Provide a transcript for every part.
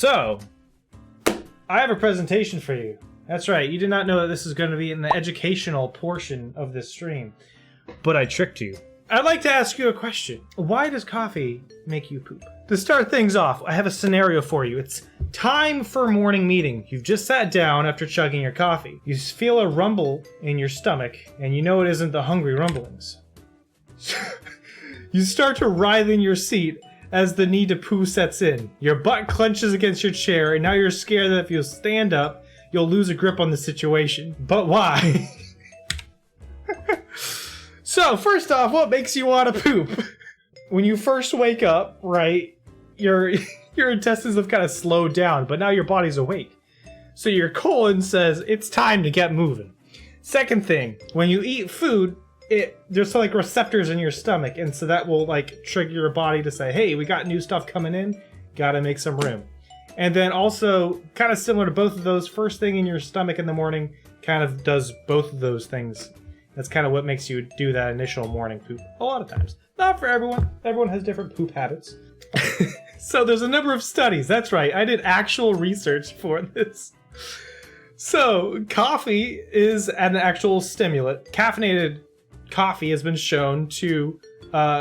So, I have a presentation for you. That's right, you did not know that this is going to be in the educational portion of this stream. But I tricked you. I'd like to ask you a question. Why does coffee make you poop? To start things off, I have a scenario for you. It's time for morning meeting. You've just sat down after chugging your coffee. You feel a rumble in your stomach, and you know it isn't the hungry rumblings. You start to writhe in your seat as the need to poo sets in. Your butt clenches against your chair, and now you're scared that if you stand up, you'll lose a grip on the situation. But why? So, first off, what makes you want to poop? When you first wake up, right, your intestines have kind of slowed down, but now your body's awake. So your colon says, it's time to get moving. Second thing, when you eat food, there's like receptors in your stomach, and so that will like trigger your body to say, hey, we got new stuff coming in, gotta make some room. And then also, kind of similar to both of those, first thing in your stomach in the morning kind of does both of those things. That's kind of what makes you do that initial morning poop a lot of times. Not for everyone. Everyone has different poop habits. So there's a number of studies. That's right. I did actual research for this. So coffee is an actual stimulant. Caffeinated coffee has been shown to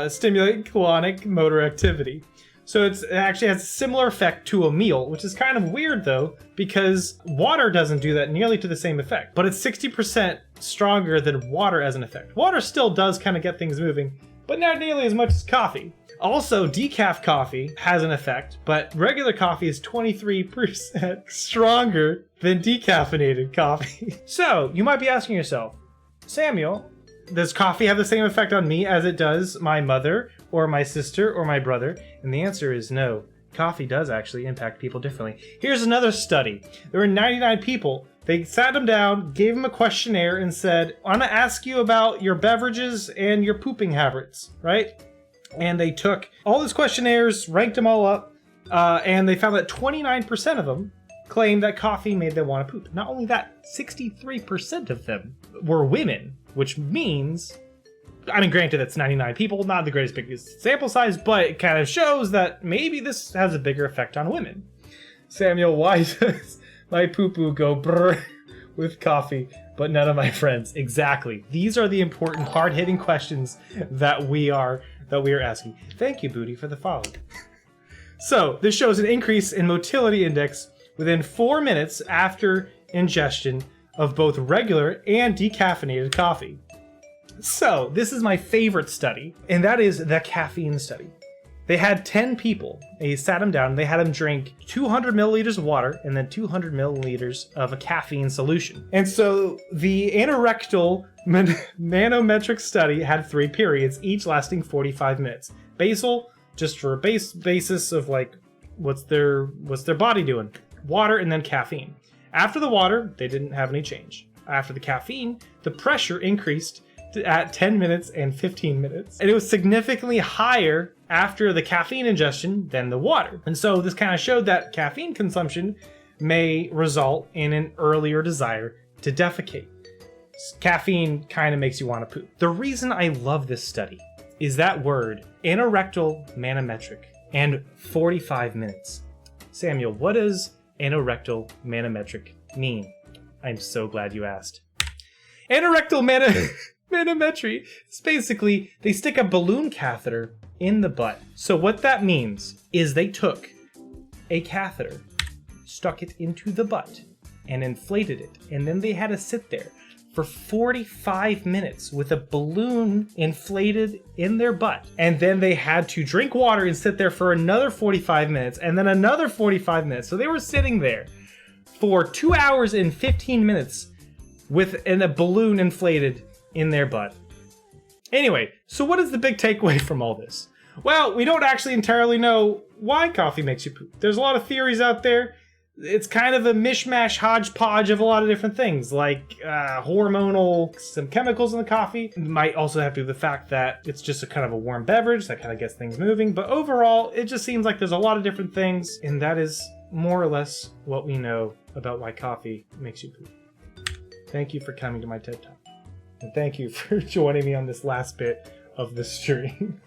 stimulate colonic motor activity. So it actually has a similar effect to a meal, which is kind of weird though, because water doesn't do that nearly to the same effect. But it's 60% stronger than water as an effect. Water still does kind of get things moving, but not nearly as much as coffee. Also, decaf coffee has an effect, but regular coffee is 23% stronger than decaffeinated coffee. So, you might be asking yourself, Samuel, does coffee have the same effect on me as it does my mother or my sister or my brother? And the answer is no. Coffee does actually impact people differently. Here's another study. There were 99 people. They sat them down, gave them a questionnaire, and said, I'm going to ask you about your beverages and your pooping habits, right? And they took all these questionnaires, ranked them all up, and they found that 29% of them claimed that coffee made them want to poop. Not only that, 63% of them were women, which means, I mean, granted, it's 99 people, not the biggest sample size, but it kind of shows that maybe this has a bigger effect on women. Samuel, why does my poo-poo go brrr with coffee, but none of my friends? Exactly. These are the important, hard-hitting questions that we are asking. Thank you, Booty, for the follow. So, this shows an increase in motility index within 4 minutes after ingestion of both regular and decaffeinated coffee. So, this is my favorite study, and that is the caffeine study. They had 10 people. They sat them down, and they had them drink 200 milliliters of water and then 200 milliliters of a caffeine solution. And so, the anorectal manometric study had 3 periods, each lasting 45 minutes. Basal, just for a basis of like, what's their body doing? Water and then caffeine. After the water, they didn't have any change. After the caffeine, the pressure increased at 10 minutes and 15 minutes. And it was significantly higher after the caffeine ingestion than the water. And so this kind of showed that caffeine consumption may result in an earlier desire to defecate. Caffeine kind of makes you want to poop. The reason I love this study is that word, anorectal manometric, and 45 minutes. Samuel, what does anorectal manometric mean? I'm so glad you asked. Anorectal manometry is basically they stick a balloon catheter in the butt. So what that means is they took a catheter, stuck it into the butt, and inflated it. And then they had to sit there for 45 minutes with a balloon inflated in their butt. And then they had to drink water and sit there for another 45 minutes and then another 45 minutes. So they were sitting there for 2 hours and 15 minutes with a balloon inflated in their butt. Anyway, so what is the big takeaway from all this? Well, we don't actually entirely know why coffee makes you poop. There's a lot of theories out there. It's kind of a mishmash hodgepodge of a lot of different things, like hormonal, some chemicals in the coffee. It might also have to do with the fact that it's just a kind of a warm beverage that kind of gets things moving. But overall, it just seems like there's a lot of different things, and that is more or less what we know about why coffee makes you poop. Thank you for coming to my TED Talk. And thank you for joining me on this last bit of the stream.